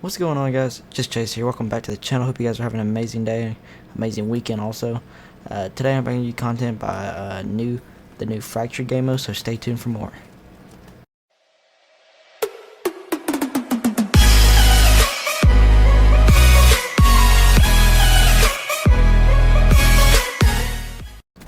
What's going on, guys? Just Chase here. Welcome back to the channel. Hope you guys are having an amazing day, amazing weekend also. Today I'm bringing you content by the new Fractured game mode, so stay tuned for more.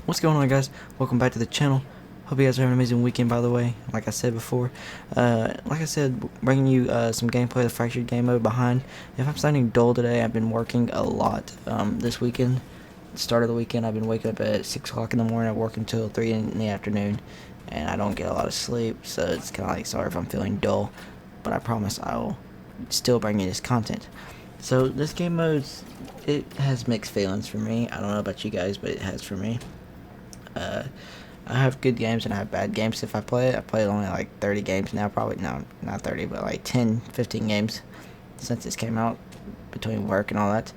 What's going on, guys? Welcome back to the channel. Hope you guys are having an amazing weekend, by the way. Like I said before, bringing you some gameplay of the Fractured game mode behind. If I'm sounding dull today, I've been working a lot this weekend. Start of the weekend, I've been waking up at 6 o'clock in the morning. I work until 3 in the afternoon, and I don't get a lot of sleep, so it's kind of like, sorry if I'm feeling dull, but I promise I will still bring you this content. So this game mode, it has mixed feelings for me. I don't know about you guys, but it has for me. I have good games and I have bad games if I play it. I played only like 30 games now, probably, no, not 30, but like 10, 15 games since this came out, between work and all that.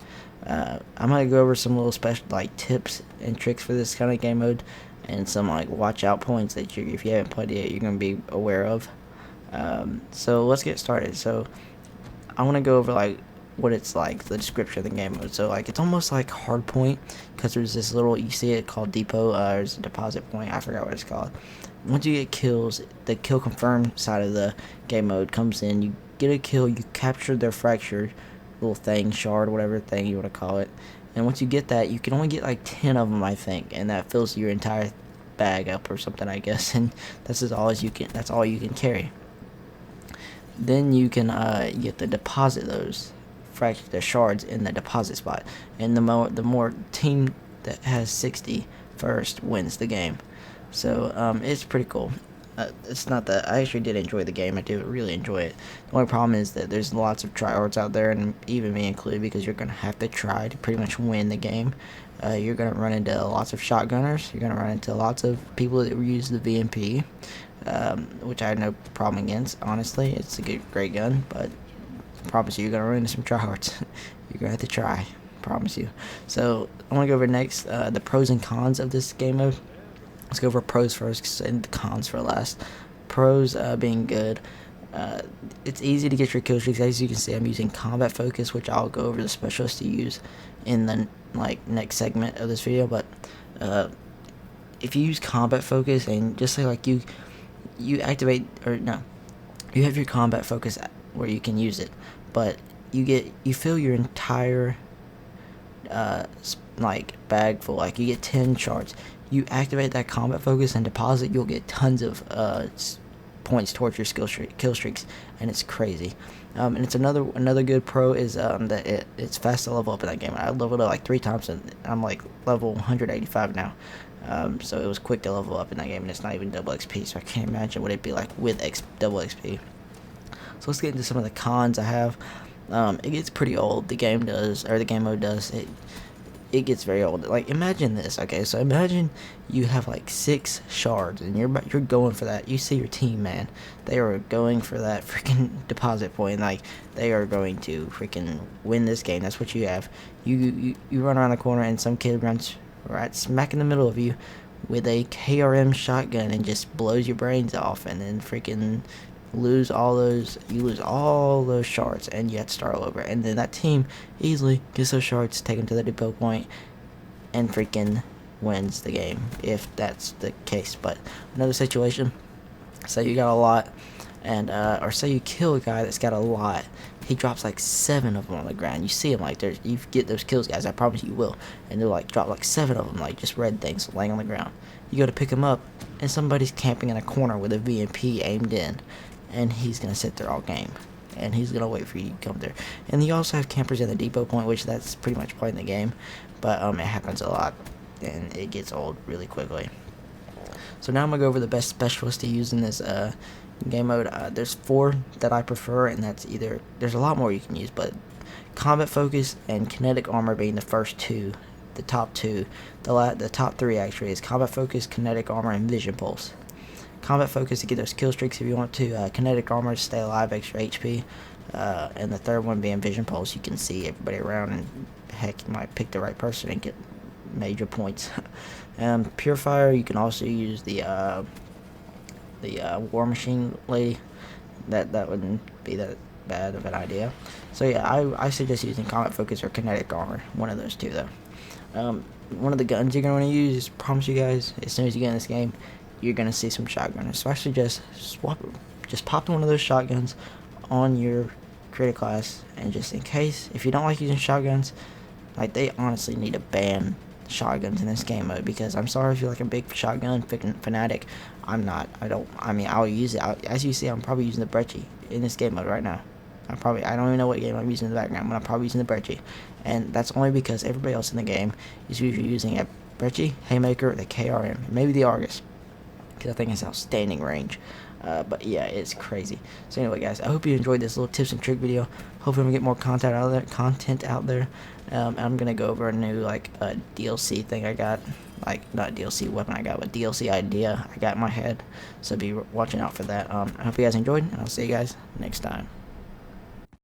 I'm going to go over some little special like tips and tricks for this kind of game mode, and some like watch out points that if you haven't played it yet, you're going to be aware of. So let's get started. So I want to go over like what it's like, the description of the game mode. So like, it's almost like Hardpoint, because there's this little, you see it called depot, there's a deposit point, I forgot what it's called. Once you get kills, the kill confirm side of the game mode comes in. You get a kill, you capture their fractured little thing, shard, whatever thing you want to call it, and once you get that, you can only get like 10 of them, I think, and that fills your entire bag up or something, I guess, and that's all you can carry. Then you can get to deposit those the shards in the deposit spot, and the more team that has 60 first wins the game. So it's pretty cool. It's not that I actually did enjoy the game. I do really enjoy it. The only problem is that there's lots of tryhards out there, and even me included, because you're gonna have to try to pretty much win the game. You're gonna run into lots of shotgunners. You're gonna run into lots of people that use the VMP, which I have no problem against. Honestly, it's a great gun, but I promise you're gonna run into some tryhards. You're gonna have to try, promise you. So I want to go over next the pros and cons of this game mode. Let's go over pros first and the cons for last. Pros being good. It's easy to get your kill streaks. As you can see, I'm using combat focus, which I'll go over the specialist to use in the next segment of this video. But if you use combat focus, and just say like you activate, or no, you have your combat focus where you can use it, but you fill your entire bag full. Like, you get 10 shards. You activate that combat focus and deposit, you'll get tons of points towards your kill streaks, and it's crazy. And it's another good pro is that it's fast to level up in that game. I leveled up like 3 times, and I'm like level 185 now. So it was quick to level up in that game, and it's not even double XP, so I can't imagine what it'd be like with double XP. So let's get into some of the cons I have. It gets pretty old. The game mode does. It gets very old. Like, imagine this. Okay, so imagine you have like 6 shards, and you're going for that. You see your team, man. They are going for that freaking deposit point. Like, they are going to freaking win this game. That's what you have. You run around the corner, and some kid runs right smack in the middle of you with a KRM shotgun and just blows your brains off, and then freaking lose all those shards, and you have to start all over. And then that team easily gets those shards, take them to the depot point, and freaking wins the game, if that's the case. But another situation, say you got a lot, and or say you kill a guy that's got a lot. He drops like 7 of them on the ground. You see him, like, you get those kills, guys, I promise you will, and they'll like drop like 7 of them, like just red things laying on the ground. You go to pick them up, and somebody's camping in a corner with a VMP aimed in, and he's gonna sit there all game, and he's gonna wait for you to come there. And you also have campers in the depot point, which that's pretty much playing the game, but it happens a lot, and it gets old really quickly. So now I'm gonna go over the best specialists to use in this game mode. There's 4 that I prefer, and that's either, there's a lot more you can use, but combat focus and kinetic armor being the first 2, the top 2. The top 3 actually is combat focus, kinetic armor, and vision pulse. Combat focus to get those kill streaks if you want to. Kinetic armor to stay alive, extra HP. And the third one being vision pulse. You can see everybody around, and heck, you might pick the right person and get major points. Purifier, you can also use the War Machine lady. That wouldn't be bad of an idea. So yeah, I suggest using combat focus or kinetic armor, one of those two though. One of the guns you're gonna want to use is, promise you guys, as soon as you get in this game, you're gonna see some shotgunners. So actually just pop one of those shotguns on your creative class, and just in case, if you don't like using shotguns, like, they honestly need to ban shotguns in this game mode, because I'm sorry if you're like a big shotgun fanatic. I'm not. I mean, I'll use it. As you see, I'm probably using the Brecci in this game mode right now. I don't even know what game I'm using in the background, but I'm probably using the Brecci. And that's only because everybody else in the game is usually using a Brecci, Haymaker, the KRM, and maybe the Argus, because I think it's outstanding range. But yeah, it's crazy. So anyway, guys, I hope you enjoyed this little tips and trick video. Hopefully we get more content out there. I'm gonna go over a new DLC thing I got, like, not DLC weapon I got, but DLC idea I got in my head. So be watching out for that. I hope you guys enjoyed, and I'll see you guys next time.